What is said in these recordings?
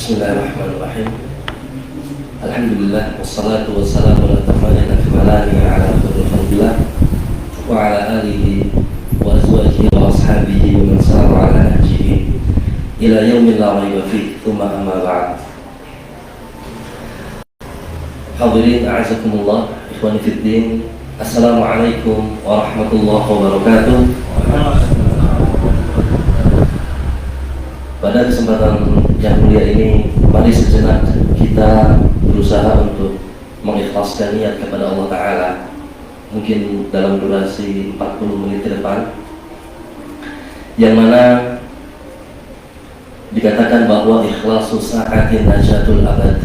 Bismillahirrahmanirrahim. Alhamdulillah wassalatu wassalamu ala al-akmalani ala rasulillah wa ala alihi wa azwajihi wa ashabihi wa man sara ala nahjihi ila yaumin la raiba fihi, thumma amma ba'd. Hadirin a'azakumullah, ikhwani fid din. Assalamualaikum warahmatullahi wabarakatuh. Pada kesempatan yang mulia ini, mari sejenak kita berusaha untuk mengikhlaskan niat kepada Allah Ta'ala. Mungkin dalam durasi 40 menit ke depan, yang mana dikatakan bahwa ikhlasu sa'atin najatul abad.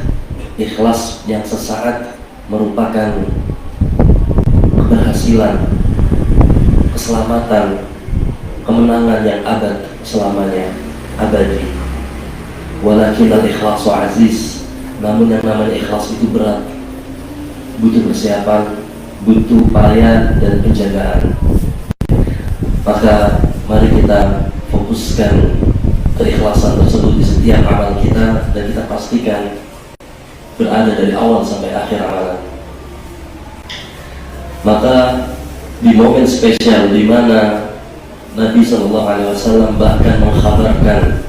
Ikhlas yang sesaat merupakan keberhasilan, keselamatan, kemenangan yang abad selamanya, abadi. Walakin al-ikhlasu aziz, namun yang namanya ikhlas itu berat, butuh persiapan, butuh upaya dan penjagaan. Maka mari kita fokuskan keikhlasan tersebut di setiap amal kita, dan kita pastikan berada dari awal sampai akhir amalan. Maka di momen spesial di mana Nabi SAW bahkan mengkhabarkan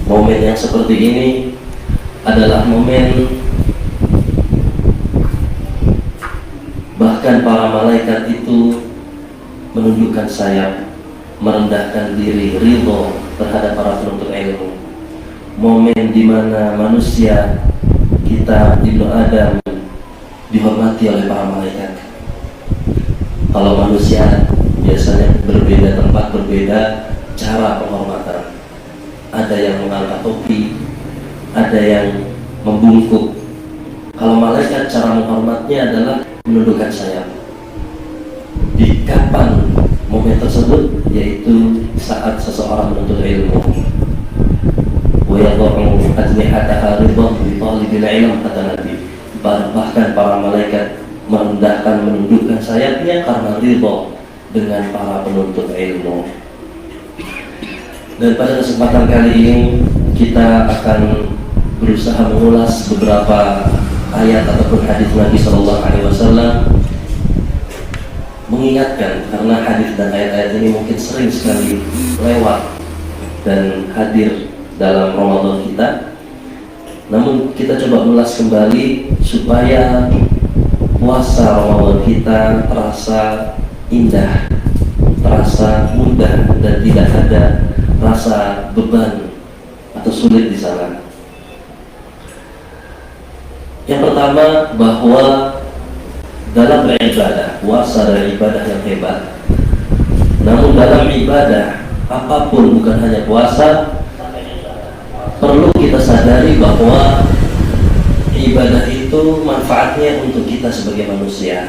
momen yang seperti ini adalah momen bahkan para malaikat itu menundukkan sayap, merendahkan diri, ridho terhadap para penuntut ilmu. Momen di mana manusia, kita Ibnu Adam, dihormati oleh para malaikat. Kalau manusia biasanya berbeda tempat, berbeda cara penghormatan. Ada yang mengangkat topi, ada yang membungkuk. Kalau malaikat cara menghormatnya adalah menundukkan sayap. Di kapan momen tersebut? Yaitu saat seseorang menuntut ilmu. Wa yadh'u ajnihataha ridwan bi talibil ilm, kata Nabi. Bahkan para malaikat merendahkan, menundukkan sayapnya karena ridho dengan para penuntut ilmu. Dan pada kesempatan kali ini kita akan berusaha mengulas beberapa ayat ataupun hadis Nabi SAW, mengingatkan karena hadis dan ayat-ayat ini mungkin sering sekali lewat dan hadir dalam Ramadan kita. Namun kita coba ulas kembali supaya puasa Ramadan kita terasa indah, terasa mudah, dan tidak ada rasa beban atau sulit di sana. Yang pertama, bahwa dalam beribadah, puasa adalah ibadah yang hebat. Namun dalam ibadah apapun, bukan hanya puasa, perlu kita sadari bahwa ibadah itu manfaatnya untuk kita sebagai manusia.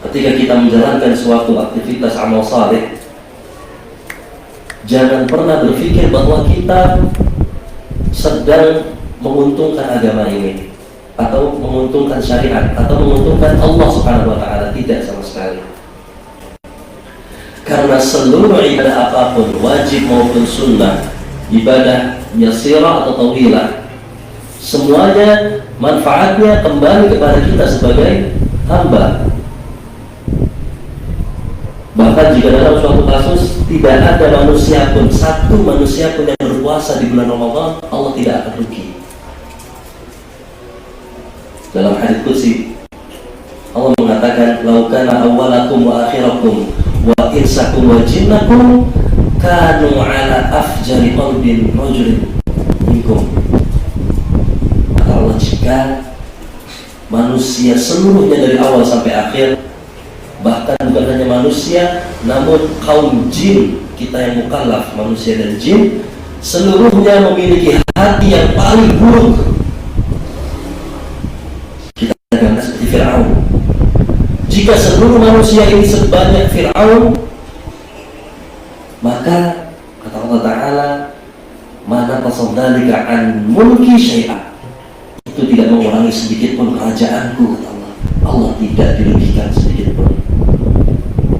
Ketika kita menjalankan suatu aktivitas amal saleh, jangan pernah berpikir bahwa kita sedang menguntungkan agama ini, atau menguntungkan syariat, atau menguntungkan Allah Subhanahu wa Ta'ala. Tidak sama sekali. Karena seluruh ibadah apapun, wajib maupun sunnah, ibadah yasirah atau tawilah, semuanya manfaatnya kembali kepada kita sebagai hamba. Bahkan jika dalam suatu kasus tidak ada manusia pun, satu manusia pun yang berpuasa di bulan Ramadan, Allah tidak akan rugi. Dalam hadits qudsi Allah mengatakan, "Lau kana awwalakum wa akhirakum wa insakum wa jinnakum kanu ala afjari qalbin rajulin minkum." Kata Allah, jika manusia seluruhnya dari awal sampai akhir, bahkan bukan hanya manusia, namun kaum jin, kita yang mukallaf, manusia dan jin, seluruhnya memiliki hati yang paling buruk. Kita jangan seperti Fir'aun. Jika seluruh manusia ini sebanyak Fir'aun, maka kata Allah Ta'ala, "Mana tasaddalika an mulki syai'ah." Itu tidak mengurangi sedikit pun kerajaanku, kata Allah. Allah tidak dirugikan sedikit pun.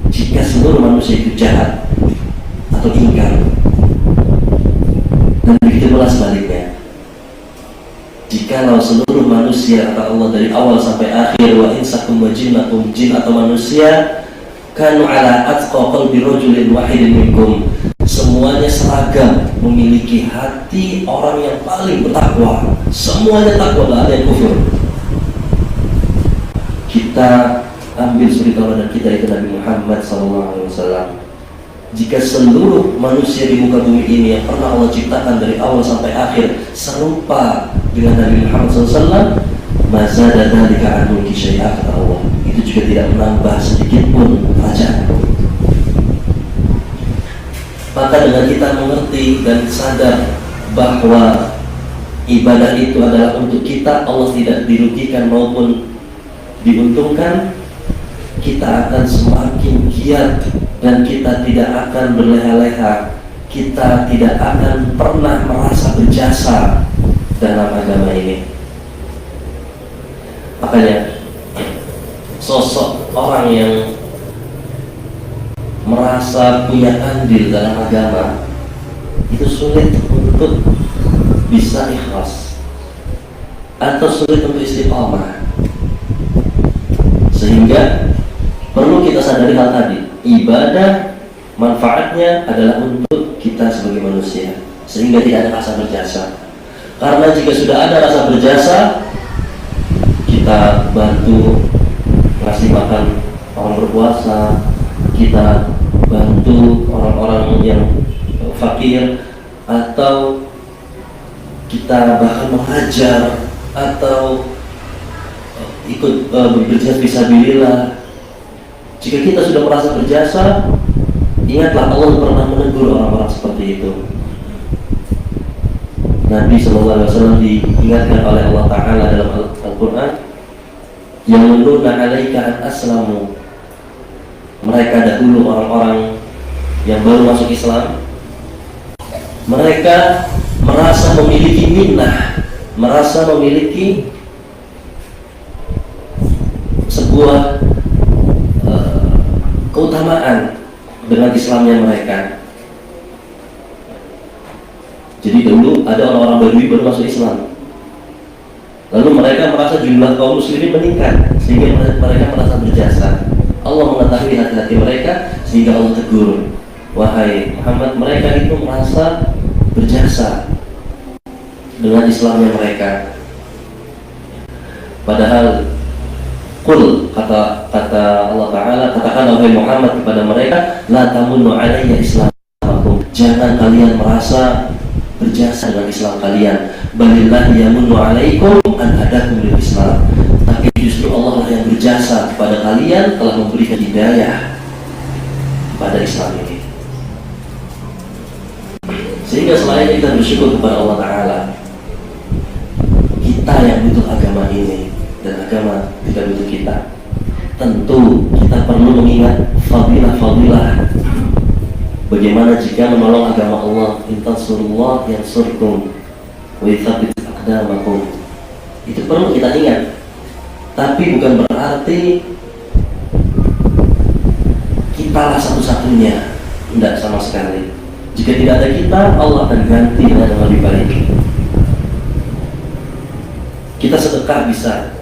Jika seluruh manusia itu jahat atau ingkar, Dan begitu pula sebaliknya. Jikalau seluruh manusia, kata Allah, dari awal sampai akhir, wa insakum wa jinnakum, jin atau manusia, kanu ala atqa qalbi rajulin wahidin minkum, semuanya seragam, memiliki hati orang yang paling bertakwa, semuanya takwa, gak ada yang kufur. Kita ambil suri tauladan kita, itu Nabi Muhammad SAW. Jika seluruh manusia di muka bumi ini yang pernah Allah ciptakan dari awal sampai akhir serupa dengan Nabi Muhammad SAW, mazada dzalika an mulki syai'a, kata Allah, itu juga tidak menambah sedikit pun kerajaan. Maka dengan kita mengerti dan sadar bahwa ibadah itu adalah untuk kita, Allah tidak dirugikan maupun diuntungkan, kita akan semakin giat dan kita tidak akan berleha-leha, kita tidak akan pernah merasa berjasa dalam agama ini. Makanya sosok orang yang merasa punya andil dalam agama itu sulit untuk bisa ikhlas atau sulit untuk istiqamah. Sehingga perlu kita sadari hal tadi, ibadah manfaatnya adalah untuk kita sebagai manusia, sehingga tidak ada rasa berjasa. Karena jika sudah ada rasa berjasa, kita bantu ngasih makan orang berpuasa, kita bantu orang-orang yang fakir, atau kita bahkan mengajar atau ikut berjasa fisabilillah. Jika kita sudah merasa berjasa, ingatlah Allah pernah menegur orang-orang seperti itu. Nabi SAW diingatkan oleh Allah Ta'ala dalam Al-Quran, yang menurunkan alaika an aslamu, mereka dahulu orang-orang yang baru masuk Islam, mereka merasa memiliki minnah, merasa memiliki sebuah keutamaan dengan Islamnya mereka. Jadi dulu ada orang-orang Badui baru masuk Islam, lalu mereka merasa jumlah kaum muslimin meningkat, sehingga mereka merasa berjasa. Allah mengetahui hati-hati mereka, sehingga Allah tegur, wahai Muhammad, mereka itu merasa berjasa dengan Islamnya mereka. Padahal Qul, kata Allah Ta'ala, katakanlah wahai Muhammad kepada mereka, la tamunnu alayya islamakum, jangan kalian merasa berjasa dengan Islam kalian, balillah yamunnu alaikum an hadakum lil Islam, tapi justru Allah lah yang berjasa kepada kalian, telah memberikan hidayah pada Islam ini. Sehingga selain kita bersyukur kepada Allah Ta'ala, kita yang butuh agama ini dan agama tidak butuh kita, tentu kita perlu mengingat fadilah-fadilah. Bagaimana jika menolong agama Allah, intansurullah yansurkum wa yuthabbit aqdamakum, itu perlu kita ingat. Tapi bukan berarti kita lah satu-satunya, tidak sama sekali. Jika tidak ada kita, Allah akan ganti dengan yang lebih baik. Kita sedekah bisa,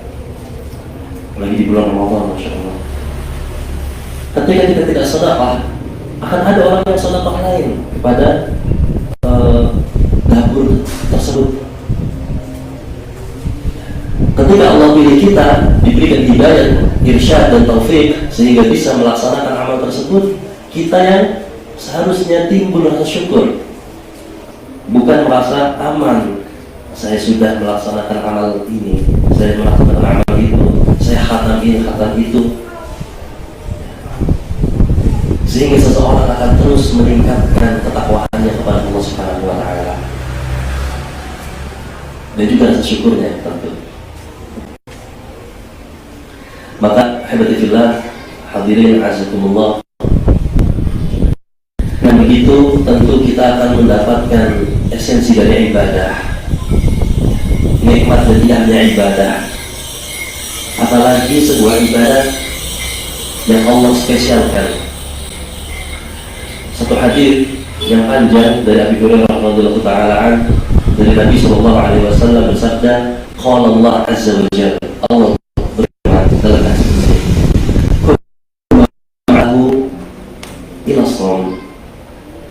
lagi di bulan Ramadan, Masya Allah. Ketika kita tidak sedekah, akan ada orang yang sedekah lain kepada dapur tersebut. Ketika Allah pilih kita, diberikan hidayah, irsyad dan taufik, sehingga bisa melaksanakan amal tersebut, kita yang seharusnya timbul rasa syukur, bukan merasa aman. Saya sudah melaksanakan amal ini, saya melaksanakan amal itu, saya khatam ini, khatam itu, sehingga seseorang akan terus meningkatkan ketakwaannya kepada Allah Subhanahu wa Ta'ala, dan juga rasa syukurnya tentu. Maka habibullah, hadirin azakumullah, dan begitu tentu kita akan mendapatkan esensi dari ibadah, nikmat dan indahnya ibadah, apalagi sebuah ibadah yang Allah spesialkan. Satu hadis yang panjang dari Abi Hurairah radhiyallahu taala dari Nabi sallallahu alaihi wasallam bersabda, qala Allah azza wa jalla, Allah berfirman dalam hadis ini, kullu ila shaum,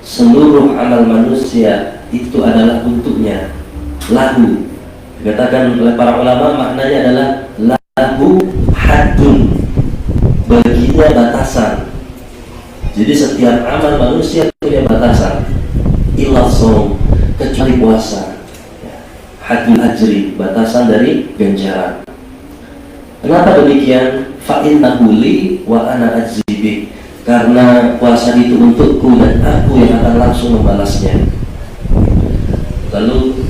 seluruh amal manusia itu adalah untuknya, lahu. Dikatakan oleh para ulama maknanya adalah lahu haddun, baginya batasan. Jadi setiap amal manusia punya batasan, illa shaum, kecuali puasa, haddul ajri, batasan dari ganjaran. Kenapa demikian? Fa innahu li wa ana ajzi bih, karena puasa itu untukku dan aku yang akan langsung membalasnya. Lalu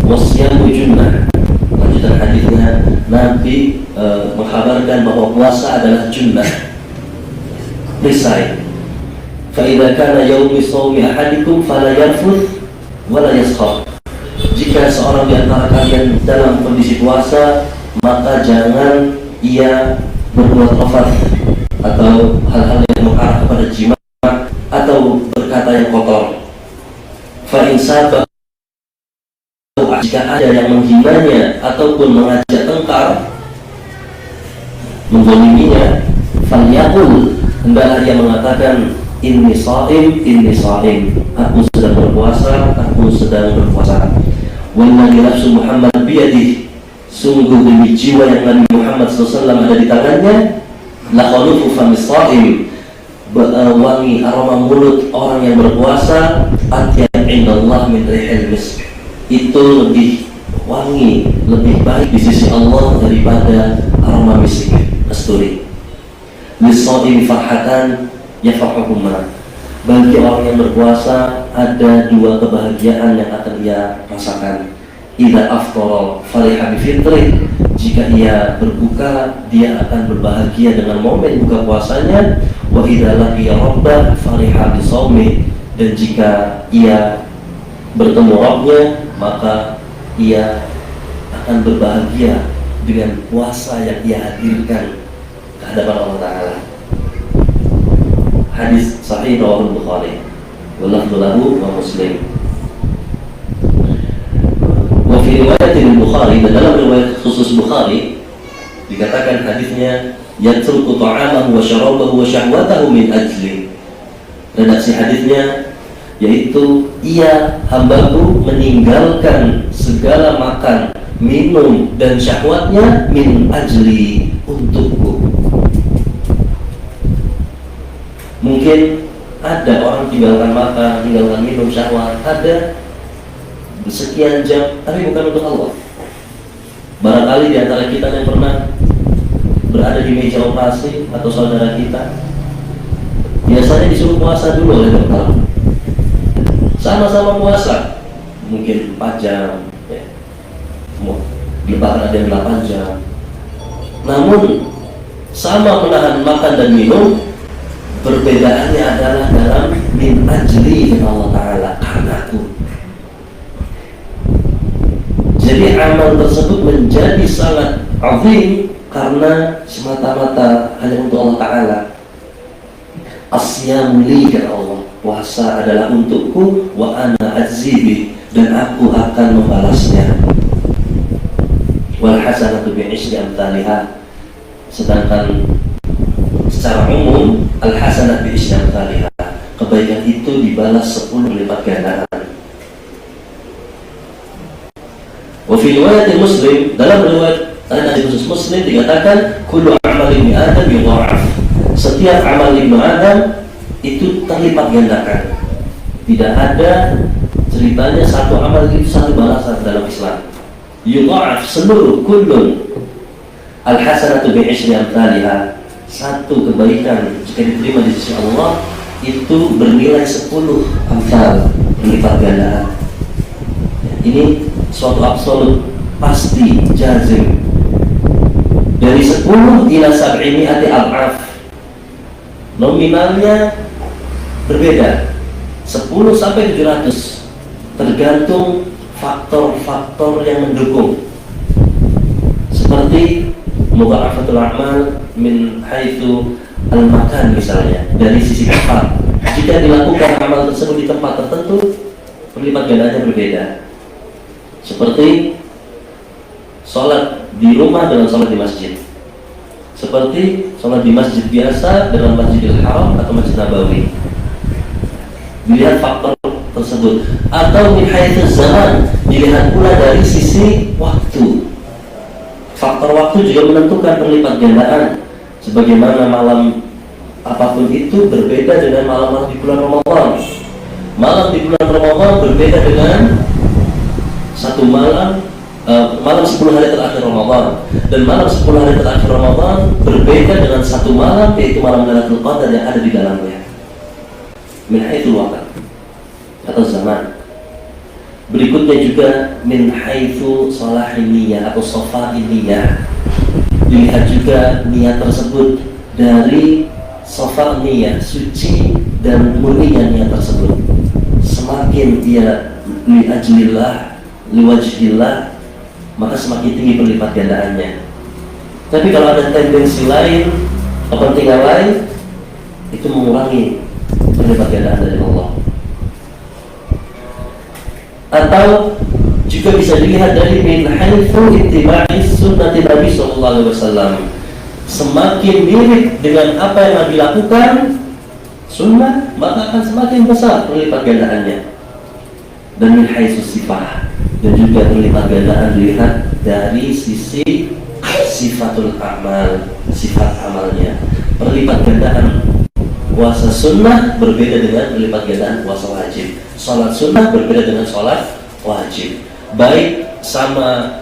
wasyamu junnah, lanjutan hadisnya Nabi mengkabarkan bahwa puasa adalah junnah, perisai. Fa idza kana yaumi shaumi ahadikum fala yarfuth wala yaskhab, jika seorang di antara kalian dalam kondisi puasa, maka jangan ia berbuat rafat atau hal-hal yang mengarah kepada jima atau berkata yang kotor. Fa in sabah, jika ada yang menghinanya ataupun mengajak tengkar, menzaliminya, falyaqul, hendaklah ia mengatakan, inni shaim, aku sedang berpuasa, aku sedang berpuasa. Walladzi nafsu Muhammad biyadihi, sungguh demi jiwa yang Nabi Muhammad SAW ada di tangannya, la khalufu famis shaim, wangi aroma mulut orang yang berpuasa, atyan indallah min rihil misk, itu lebih wangi, lebih baik di sisi Allah daripada aroma misik kasturi. Lis-shaim farhatan yafrahuhuma, bagi orang yang berpuasa ada dua kebahagiaan yang akan ia rasakan. Idza aftara fariha bi fitri, jika ia berbuka dia akan berbahagia dengan momen buka puasanya. Wa idza laqiya rabbah fariha bi shaumi, dan jika ia bertemu Rabbnya maka ia akan berbahagia dengan puasa yang ia hadirkan ke hadapan Allah Ta'ala. Hadis sahih riwayat Bukhari walafdhu lahu wa Muslim. Wa fi riwayat Bukhari, dan dalam riwayat khusus Bukhari dikatakan hadisnya, yatruku ta'amahu wa syarabahu wa syahwatahu min ajli. Redaksi hadisnya yaitu, ia hambaku meninggalkan segala makan, minum dan syahwatnya min ajli, untukku. Mungkin ada orang tinggalkan makan, tinggalkan minum, syahwat, ada sekian jam, tapi bukan untuk Allah. Barangkali di antara kita yang pernah berada di meja operasi atau saudara kita, biasanya disuruh puasa dulu oleh dokter. Sama-sama puasa, mungkin 4 jam, ya. Bahkan ada yang 8 jam. Namun sama menahan makan dan minum, perbedaannya adalah dalam min ajli Allah Ta'ala, karenaku. Jadi amal tersebut menjadi sangat azim karena semata-mata hanya untuk Allah Ta'ala. Asyamu li, kata Allah, puasa adalah untukku, wa ana ajzibi, dan aku akan membalasnya. Wal hasanatu bi'ishri amthaliha, sedangkan secara umum al hasanat bi'ishri amthaliha, kebaikan itu dibalas 10 lipat gandaan. Wa fi riwayat Muslim, dalam riwayat hadis khusus Muslim dikatakan, kullu amal ibni Adam yudha'af, setiap amal ibnu Adam itu terlipat gandakan. Tidak ada ceritanya satu amal itu satu balasan dalam Islam. Yudha'af, seluruh, kullun, al-hasanatu bi'ishri amthaliha, satu kebaikan jika diterima di sisi Allah itu bernilai 10 amthal, berlipat gandaan. Ini suatu absolut, pasti, jazim. Dari 10 ila 700 al-af, nominalnya berbeda, 10 sampai 700, tergantung faktor-faktor yang mendukung, seperti mudha'afatul a'mal min haitsu al-makan, misalnya dari sisi tempat. jika dilakukan amal tersebut di tempat tertentu, berlipat gandaannya berbeda. Seperti sholat di rumah dengan sholat di masjid, seperti sholat di masjid biasa dengan Masjidil Haram atau Masjid Nabawi. Dilihat faktor tersebut. Atau min haitsu zaman, dilihat pula dari sisi waktu. Faktor waktu juga menentukan berlipat gandaan. Sebagaimana malam apapun itu berbeda dengan malam-malam di bulan Ramadan. Malam di bulan Ramadan berbeda dengan satu malam 10 hari terakhir Ramadan, dan malam 10 hari terakhir Ramadan berbeda dengan satu malam, yaitu malam Lailatul Qadar yang ada di dalamnya. Min haitsul waqt atau zaman. Berikutnya juga min haitsu salahin niyah atau safahin niyah. Dilihat juga niat tersebut dari safa niyah, suci dan murninya niat tersebut. Semakin dia li ajlillah, li wajhillah, maka semakin tinggi berlipat gandaannya. Tapi kalau ada tendensi lain, kepentingan lain, itu mengurangi berlipat gandaan dari Allah. Atau juga bisa dilihat dari min haitsu ittiba'i sunnati Nabi sallallahu alaihi wasallam. Semakin mirip dengan apa yang Nabi lakukan, sunnah, maka akan semakin besar berlipat gandaannya. Dan min haitsu sifah, dan juga berlipat gandaan dilihat dari sisi sifatul amal, sifat amalnya. Berlipat gandaan puasa sunnah berbeda dengan berlipat gandaan puasa wajib. Salat sunnah berbeda dengan salat wajib. Baik sama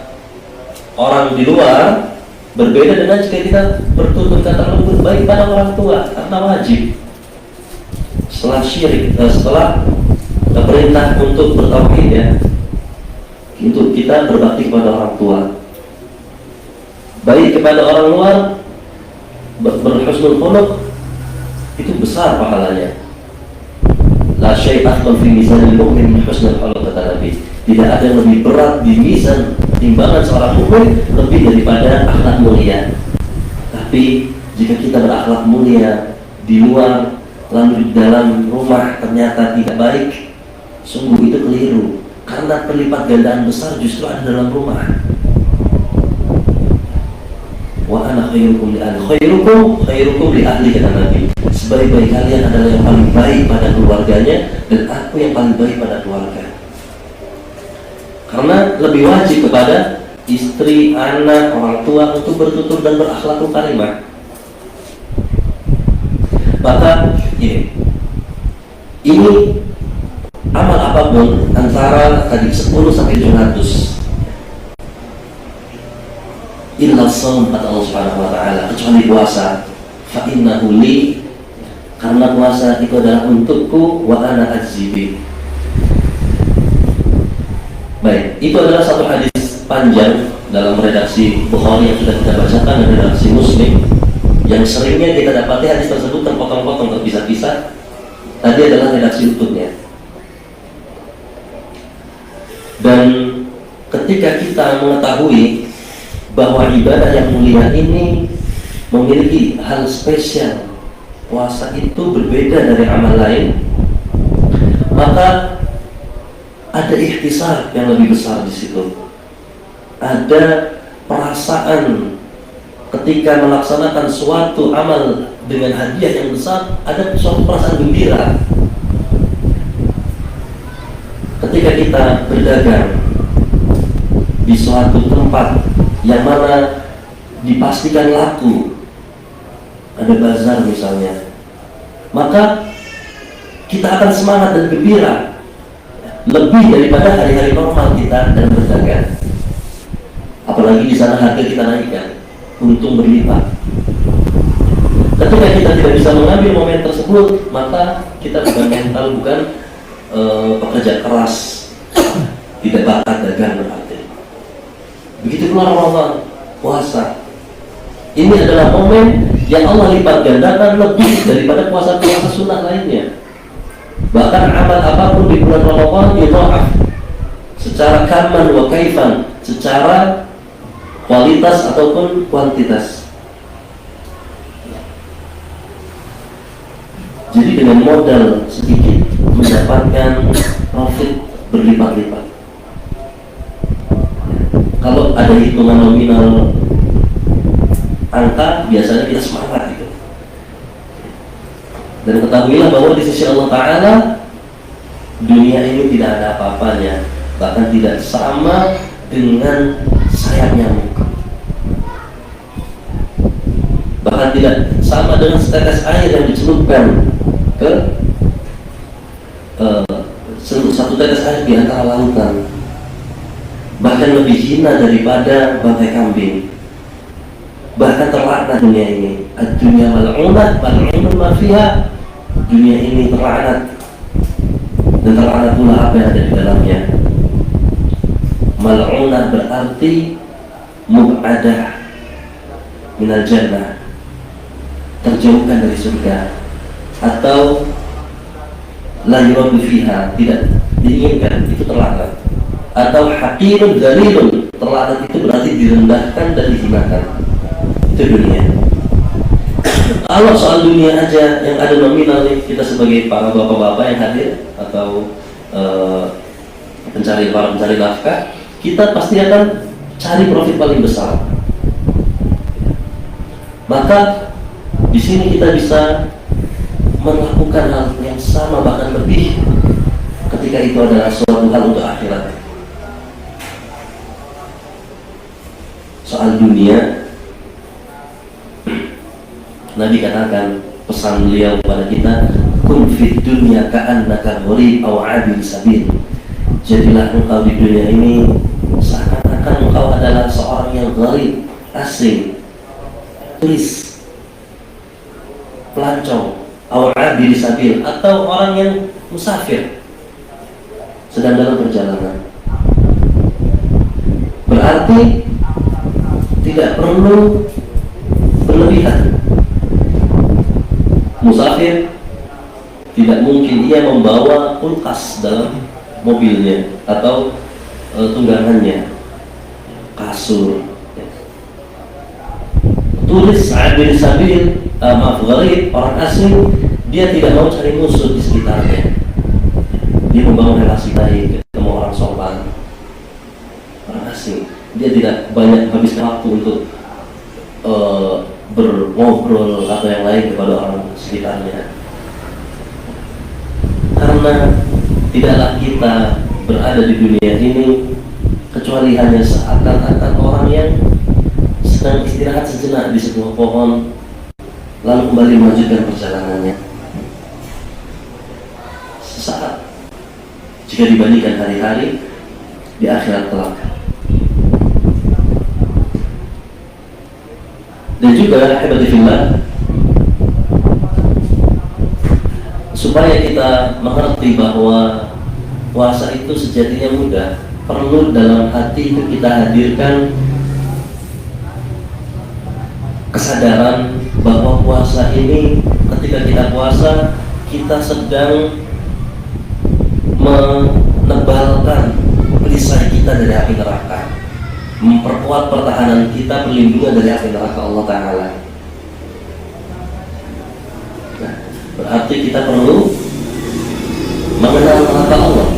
orang di luar, berbeda dengan jika kita bertutur kata lembut baik pada orang tua karena wajib. Setelah syirik, setelah perintah untuk bertauhid, ya, untuk kita berbakti kepada orang tua, baik kepada orang luar, berhusnul khuluq, itu besar pahalanya. La syai'ah fi mizanil mu'min min husnul khuluq, kata Nabi. Tidak ada yang lebih berat di mizan timbangan seorang mukmin lebih daripada akhlak mulia. Tapi jika kita berakhlak mulia di luar, lalu di dalam rumah ternyata tidak baik, sungguh itu keliru. Karena perlipat gandaan besar justru ada dalam rumah. Wa ana khairukum li ahli, khairukum li ahli, kata Nabi. Sebaik-baik kalian adalah yang paling baik pada keluarganya, dan aku yang paling baik pada keluarga. Karena lebih wajib kepada istri, anak, orang tua untuk bertutur dan berakhlakul karimah. Maka ini amal apapun antara tadi 10 sampai 700 illa shaum, kata Allah Subhanahu wa taala, kecuali puasa. Fa innahu li, karena puasa itu adalah untukku, wa ana ajzibi. Baik, itu adalah satu hadis panjang dalam redaksi Bukhari yang sudah kita bacakan dan redaksi Muslim, yang seringnya kita dapati hadis tersebut terpotong-potong, terpisah-pisah. Tadi adalah redaksi utuhnya. Dan ketika kita mengetahui bahwa ibadah yang mulia ini memiliki hal spesial, puasa itu berbeda dari amal lain, maka ada ikhtisar yang lebih besar di situ. Ada perasaan ketika melaksanakan suatu amal dengan hadiah yang besar, ada suatu perasaan gembira. Ketika kita berdagang di suatu tempat yang mana dipastikan laku, ada bazar misalnya, maka kita akan semangat dan gembira lebih daripada hari-hari normal kita dalam berdagang. Apalagi di sana harga kita naikkan, untung berlipat. Ketika kita tidak bisa mengambil momen tersebut, maka kita bukan mental, bukan pekerja keras, tidak bakat dagang berarti. Begitu pula Ramadan, puasa. Ini adalah momen yang Allah lipat gandakan lebih daripada puasa-puasa sunnah lainnya. Bahkan amal apapun di bulan Ramadan yudha'af secara kaman wa kaifan, secara kualitas ataupun kuantitas. Jadi dengan modal sedikit mendapatkan profit berlipat-lipat. Kalau ada hitungan nominal angka, biasanya kita semangat gitu. Dan ketahuilah bahwa di sisi Allah Ta'ala dunia ini tidak ada apa-apanya, bahkan tidak sama dengan sayap nyamuk, bahkan tidak sama dengan setetes air yang dicelupkan ke satu tetes air di antara lautan, bahkan lebih hina daripada bangkai kambing. Bahkan terlaknat dunia ini. Ad-dunya mal'unah mal'unun ma fiha. Dunia ini terlaknat, dan terlaknat pula apa yang ada di dalamnya. Mal'unah berarti mub'adah minal jannah, terjauhkan dari surga, atau la yuradu fiha, tidak diinginkan, itu terlaknat. Atau haqirun dzalilun, terlaknat itu berarti direndahkan dan dihinakan. Itu dunia. Kalau soal dunia aja yang ada nominal nih, kita sebagai para bapak-bapak yang hadir atau para pencari nafkah, kita pasti akan cari profit paling besar. Maka di sini kita bisa melakukan hal yang sama, bahkan lebih, ketika itu adalah suatu hal untuk akhirat. Soal dunia, Nabi katakan, pesan beliau kepada kita, kun fid dunya ka'annaka gharib aw 'abir sabil. Jadilah engkau di dunia ini seakan-akan engkau adalah seorang yang gharib, asing, turis, pelancong, aw 'abir sabil, atau orang yang musafir, sedang dalam perjalanan. Berarti tidak perlu berlebihan. Musafir tidak mungkin ia membawa kulkas dalam mobilnya atau tunggangannya, kasur. Turis abir sabil, gharib, orang asing, dia tidak mau cari musuh di sekitarnya. Dia membangun relasi baik, ketemu orang sopan. Orang asing, dia tidak banyak habiskan waktu untuk berngobrol atau yang lain kepada orang sekitarnya, karena tidaklah kita berada di dunia ini kecuali hanya seakan-akan orang yang sedang istirahat sejenak di sebuah pohon, lalu kembali melanjutkan perjalanannya. Sesaat jika dibandingkan hari-hari di akhirat kelak. Dan juga ahibadillah, supaya kita mengerti bahwa puasa itu sejatinya mudah, perlu dalam hati itu kita hadirkan kesadaran bahwa puasa ini, ketika kita puasa, kita sedang menebalkan perisai kita dari api neraka, memperkuat pertahanan kita, perlindungan dari api neraka Allah Ta'ala. Nah, berarti kita perlu mengenal neraka Allah,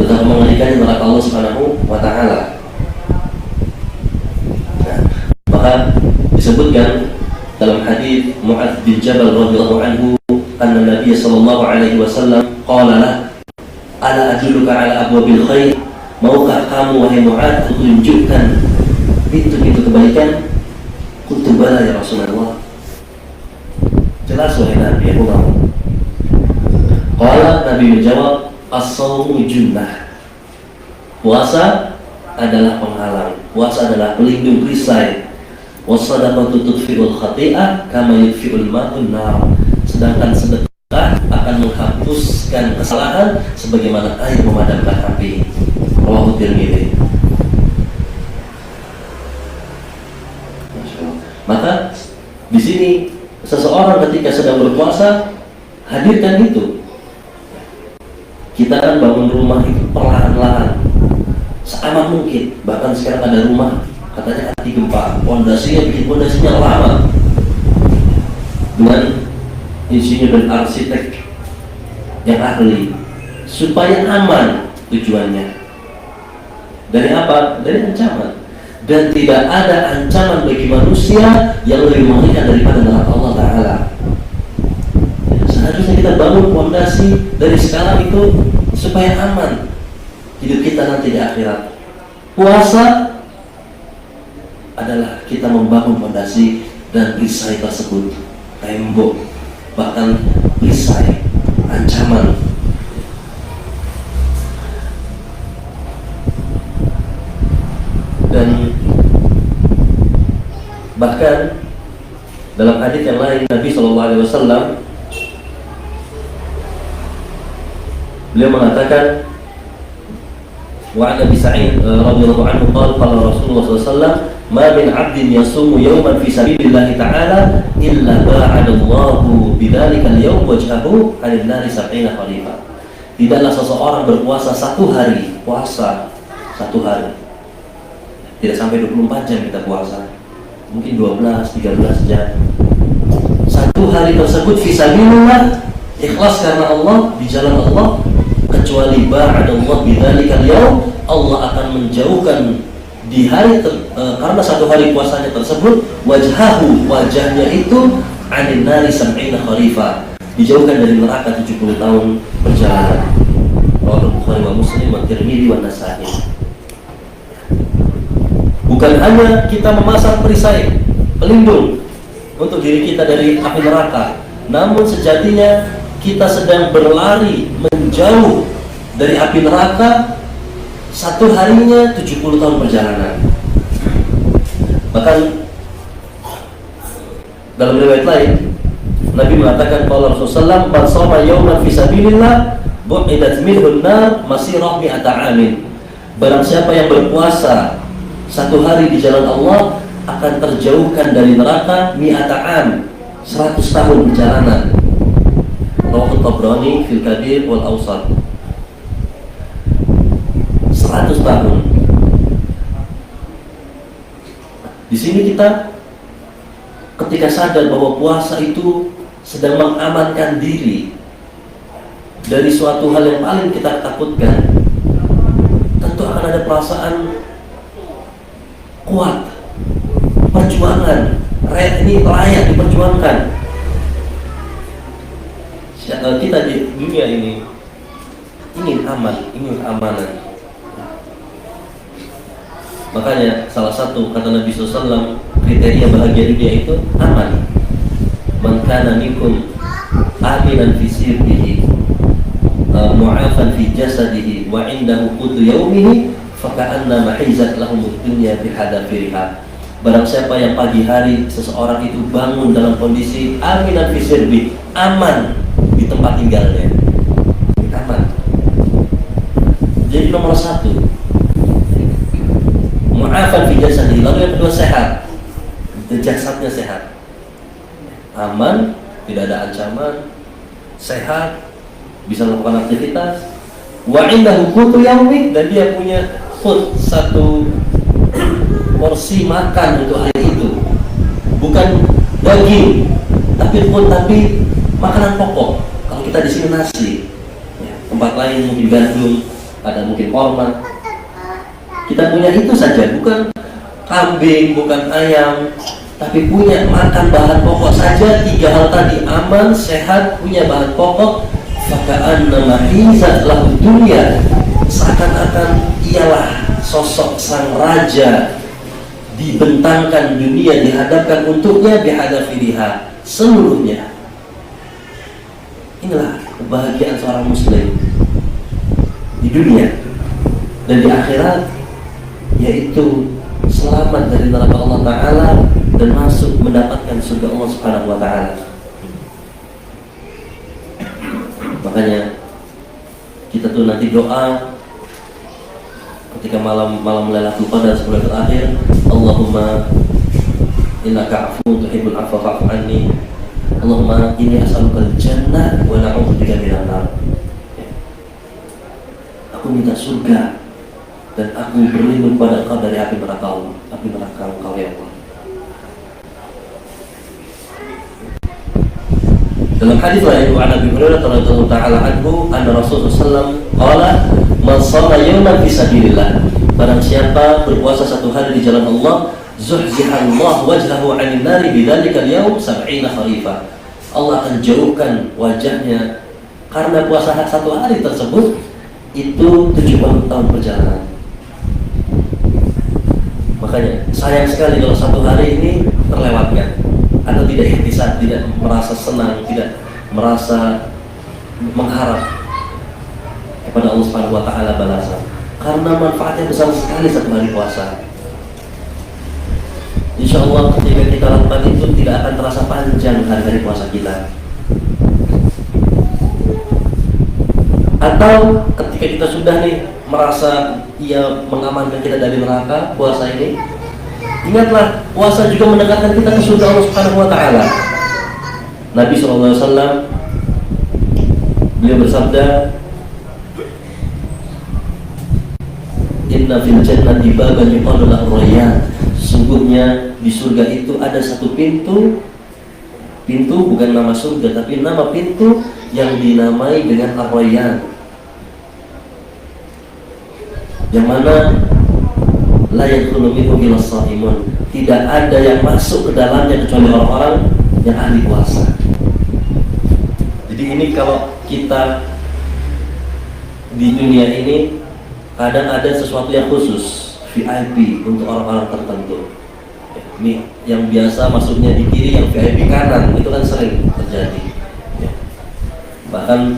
betapa mengerikan neraka Allah Subhanahu wa Ta'ala. Nah, maka disebutkan dalam hadis Mu'adz bin Jabal radhiyallahu anhu, anna Nabi sallallahu alaihi wasallam qala lah, ala adulluka ala abwabil khair, maukah kamu wahai Mu'adz tunjukkan pintu-pintu kebaikan? Qultu bala ya Rasulullah, jelas wahai Nabi, aku mau. Qala, Nabi menjawab, as-shawmu junnah, puasa adalah penghalang, puasa adalah pelindung perisai. Was-shadaqatu tudfi'ul khati'ah kama yudfi'ul ma'un nar, sedangkan sedekah akan menghapuskan kesalahan sebagaimana air memadamkan api. Rawahu Tirmidzi. Maka di sini seseorang ketika sedang berpuasa, hadirkan itu. Kita kan bangun rumah itu perlahan-lahan, seamat mungkin. Bahkan sekarang ada rumah katanya anti gempa, pondasinya bikin pondasinya lama, dengan insinyur dan arsitek yang ahli, supaya aman tujuannya. Dari apa? Dari ancaman. Dan tidak ada ancaman bagi manusia yang lebih mengerikan daripada neraka Allah Ta'ala. Seharusnya kita bangun fondasi dari sekarang itu supaya aman hidup kita nanti di akhirat. Puasa adalah kita membangun fondasi dan perisai tersebut, tembok, bahkan perisai ancaman. Dan bahkan dalam hadis yang lain Nabi SAW beliau mengatakan, wa Abi Sa'id radhiyallahu anhu qala Rasulullah SAW, ma min 'abdin yasumu yawman fi sabilillah ta'ala illa ba'ada Allahu bidzalika al-yawm wajhahu 'anil nari 70 khalifah. Tidaklah seseorang berpuasa satu hari, puasa satu hari, tidak sampai 24 jam kita puasa, mungkin 12-13 jam. Satu hari tersebut fisabilillah, ikhlas karena Allah, di jalan Allah, kecuali ba'adallah bidzalikal yaum, Allah akan menjauhkan di hari karena satu hari puasanya tersebut, wajhahu, wajahnya itu, anin nari 70 kharifah, dijauhkan dari neraka 70 tahun perjalanan. Rawahu Bukhari wa Muslim wa Tirmidzi wa Nasa'i. Bukan hanya kita memasang perisai pelindung untuk diri kita dari api neraka, namun sejatinya kita sedang berlari menjauh dari api neraka satu harinya 70 tahun perjalanan. Bahkan dalam riwayat lain Nabi mengatakan, qala Rasulullah, man shoma yawman fi sabilillah bu'idat minhu an-nar masirah mi'ata 'amin. Barang siapa yang berpuasa satu hari di jalan Allah akan terjauhkan dari neraka mi'ata 'am, 100 tahun perjalanan. Rawahu Tabrani fil Kabir wal Awsat. 100 tahun. Di sini kita ketika sadar bahwa puasa itu sedang mengamankan diri dari suatu hal yang paling kita takutkan, tentu akan ada perasaan kuat, perjuangan, ini layak diperjuangkan. Kita di dunia ini ingin aman, ingin keamanan. Makanya salah satu kata Nabi SAW, kriteria bahagia dunia itu aman. Man kana minkum aminan fi sirbihi, mu'afan fi jasadihi, wa indahu qutu yaumihi, faka'anna mahizat lahum dunya bihadafiriha. Barang siapa yang pagi hari seseorang itu bangun dalam kondisi aminan fi sirbi, aman di tempat tinggalnya, aman. Jadi nomor satu, mu'afan fi jasadihi. Lalu yang kedua, sehat, jasadnya sehat, aman, tidak ada ancaman, sehat, bisa melakukan aktivitas. Wa indahu qutu yaumi, dan dia punya food, satu porsi makan untuk hari itu, bukan daging, tapi food, tapi makanan pokok. Kalau kita di sini nasi, tempat lain mungkin gandum, ada mungkin korma. Kita punya itu saja, bukan kambing, bukan ayam, tapi punya makan bahan pokok saja. Tiga hal tadi, aman, sehat, punya bahan pokok. Faka'anna mahizat lahu dunya, seakan-akan ialah sosok sang raja, dibentangkan dunia, dihadapkan untuknya, bihadafiriha, seluruhnya. Inilah kebahagiaan seorang muslim di dunia dan di akhirat, yaitu selamat dari neraka Allah Ta'ala dan masuk mendapatkan surga Allah Subhanahu wa Ta'ala. Makanya kita tuh nanti doa ketika malam Lailatul Qadar sebelum terakhir, Allahumma innaka afuwwun tuhibbul afwa fa'fu anni, Allahumma inni as'alukal jannah wa na'udzubika minan nar. Aku minta surga dan aku berlindung pada Engkau dari api neraka Engkau ya Allah. Dalam hadis lain an Abi Hurairah radhiyallahu taala anhu anna Rasulullah sallallahu qala man shalla yawman fi sabilillah, barang siapa berpuasa satu hari di jalan Allah, zuhzihallahu wajhahu 'anil nari bidzalika al-yawm 70 kharifah. Allah akan jauhkan wajahnya karena puasa satu hari tersebut itu 70 tahun perjalanan. Makanya sayang sekali kalau satu hari ini terlewatkan atau tidak ihtisab, tidak merasa senang, tidak merasa mengharap kepada Allah Subhanahu wa taala balasan. Karena manfaatnya besar sekali satu hari puasa. Insya Allah ketika kita lakukan itu tidak akan terasa panjang hari-hari puasa kita. Atau ketika kita sudah nih merasa ia mengamankan kita dari neraka, puasa ini, ingatlah puasa juga mendekatkan kita ke surga Allah Subhanahu wa taala. Nabi SAW beliau bersabda, inna fil jannati baban yuqalu lahu rayyan. Sesungguhnya di surga itu ada satu pintu bukan nama surga tapi nama pintu yang dinamai dengan Ar-Rayyan, yang mana la yadkhulu minhu illa shaimun, tidak ada yang masuk ke dalamnya kecuali orang-orang yang ahli puasa. Jadi ini kalau kita di dunia ini kadang ada sesuatu yang khusus VIP untuk orang-orang tertentu. Ini yang biasa masuknya di kiri, yang VIP kanan, itu kan sering terjadi. Bahkan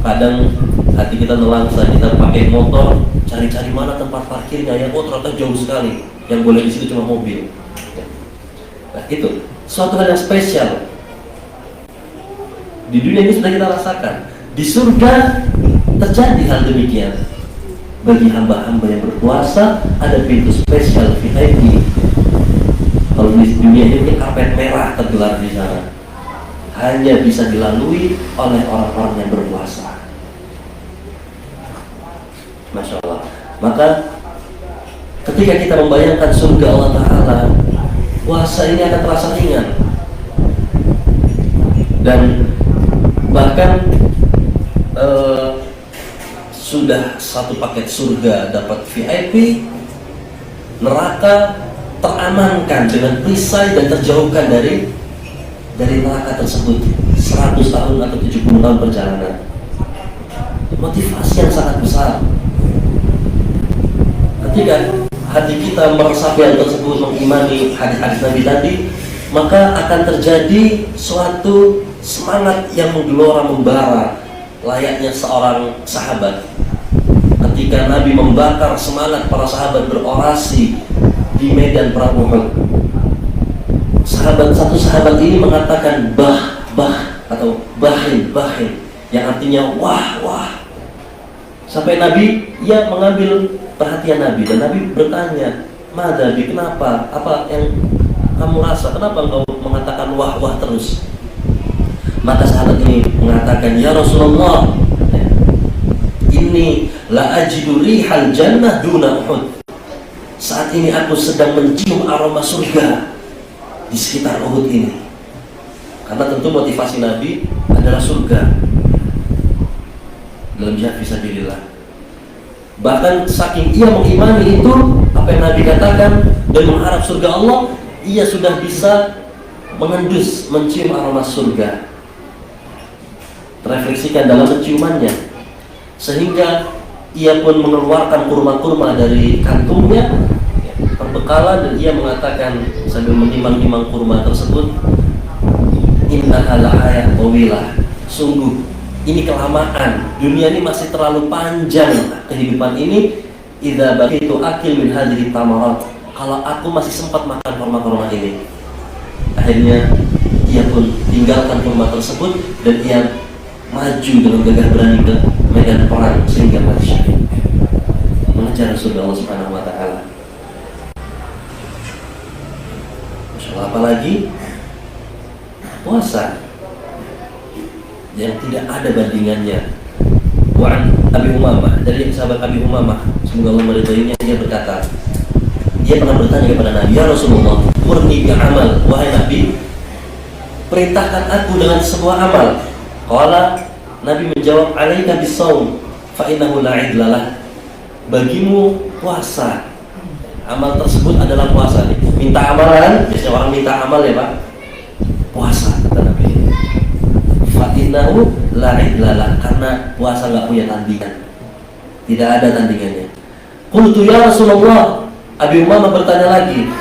kadang hati kita nelangsa, kita pakai motor cari-cari mana tempat parkirnya, yang ternyata jauh sekali, yang boleh di situ cuma mobil. Nah itu suatu hal yang spesial. Di dunia ini sudah kita rasakan. Di surga terjadi hal demikian. Bagi hamba-hamba yang berpuasa ada pintu spesial VIP. Kalau di dunia ini karpet merah tergelar di sana, hanya bisa dilalui oleh orang-orang yang berpuasa. Masya Allah. Maka ketika kita membayangkan surga Allah Ta'ala, puasa ini akan terasa ringan. Dan bahkan sudah satu paket surga dapat VIP, neraka teramankan dengan perisai dan terjauhkan dari neraka tersebut 100 tahun atau 70 tahun perjalanan. Motivasi yang sangat besar. Ketika hati kita meresapi hal tersebut, mengimani hadis-hadis Nabi tadi, maka akan terjadi suatu semangat yang menggelora membara, layaknya seorang sahabat. Ketika Nabi membakar semangat para sahabat berorasi di medan perang Uhud, satu sahabat ini mengatakan bah atau bahin, yang artinya wah. Sampai Nabi mengambil perhatian Nabi, dan Nabi bertanya, "Madabi, kenapa? Apa yang kamu rasa? Kenapa engkau mengatakan wah terus?" Maka sahabat ini mengatakan, "Ya Rasulullah, ini la ajidu rihal jannah duna Uhud." Saat ini aku sedang mencium aroma surga di sekitar Uhud ini. Karena tentu motivasi Nabi adalah surga dalam jihad fisabilillah. Bahkan saking ia mengimani itu apa yang Nabi katakan dan mengharap surga Allah, ia sudah bisa mengendus, mencium aroma surga. Terefleksikan dalam penciumannya, sehingga ia pun mengeluarkan kurma-kurma dari kantungnya perbekalan, dan ia mengatakan sambil menimang-nimang kurma tersebut, innaha la'ayat tawilah, sungguh ini kelamaan, dunia ini masih terlalu panjang kehidupan ini. Idza baqitu akil min hadhihi tamarat, kalau aku masih sempat makan kurma-kurma ini. Akhirnya ia pun tinggalkan kurma tersebut dan ia maju dengan gagah berani ke medan perang sehingga mati syahid mengejar surga Allah Subhanahu wa taala. Masyaallah, apalagi puasa yang tidak ada bandingannya. Wa Abi Umamah, dari sahabat Abi Umamah, semoga Allah meridainya, dia berkata, dia pernah bertanya kepada Nabi, "Ya Rasulullah, murni bi amal, wahai Nabi, perintahkan aku dengan sebuah amal. Qala, Nabi menjawab, alaika bisawm fa innahu la idlalah. Bagimu puasa. Amal tersebut adalah puasa nih. Minta amalan, biasanya orang minta amal ya Pak. Puasa kata Nabi. Fa innahu la idlalah, karena puasa enggak punya tandingan. Tidak ada tandingannya. Qultu ya Rasulullah, Abi Umamah bertanya lagi,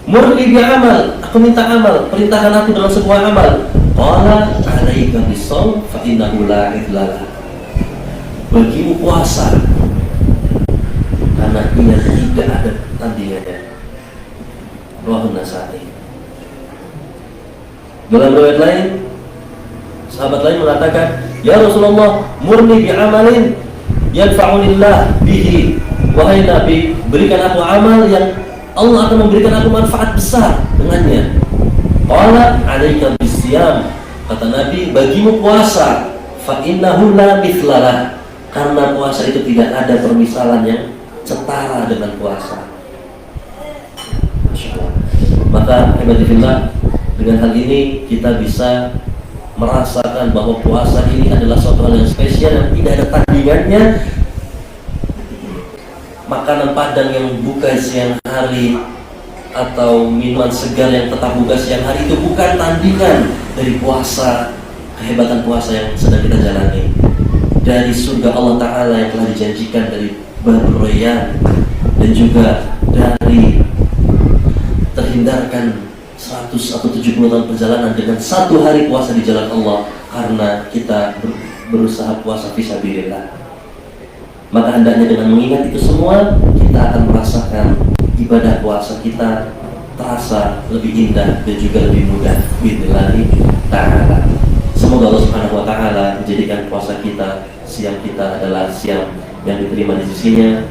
murni bi amal, aku minta amal, perintahkan aku dalam sebuah amal. Qala alaika bisawm fa innahu la idlalah. Bagimu puasa, karena ia tidak ada tandingannya. Rawahu Nasa'i. Dalam riwayat lain, sahabat lain mengatakan, ya Rasulullah, murni bi amalin yanfa'unillah bihi. Wahai Nabi, berikan aku amal yang Allah akan memberikan aku manfaat besar dengannya. Qala alaika bisyam, kata Nabi, bagimu puasa, fa innahu la mithlalah, karena puasa itu tidak ada permisalan yang setara dengan puasa. Masya Allah. Maka hebatullah, dengan hal ini kita bisa merasakan bahwa puasa ini adalah suatu hal yang spesial yang tidak ada tandingannya. Makanan padang yang buka siang hari atau minuman segar yang tetap buka siang hari itu bukan tandingan dari puasa, kehebatan puasa yang sedang kita jalani. Dari surga Allah Ta'ala yang telah dijanjikan dari Babur Rayyan, dan juga dari terhindarkan 100 atau 70 tahun perjalanan dengan satu hari puasa di jalan Allah karena kita berusaha puasa fisabilillah. Maka hendaknya dengan mengingat itu semua, kita akan merasakan ibadah puasa kita terasa lebih indah dan juga lebih mudah billahi ta'ala. Semoga Allah Subhanahu wa ta'ala menjadikan puasa kita, siam kita adalah siam yang diterima di sisinya.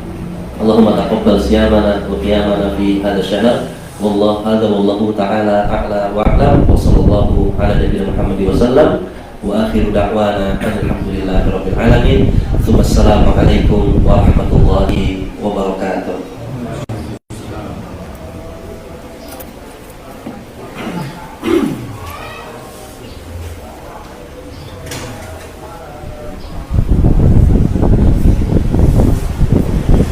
Allahumma taqabbal siyamana wa qiyamana fi hadha syahr. Wallahu ta'ala a'la wa a'lam. Wa sallallahu ala nabiyina Muhammad wa sallam. Wa akhiru da'wana alhamdulillahi rabbil alamin. Assalamualaikum warahmatullahi wabarakatuh.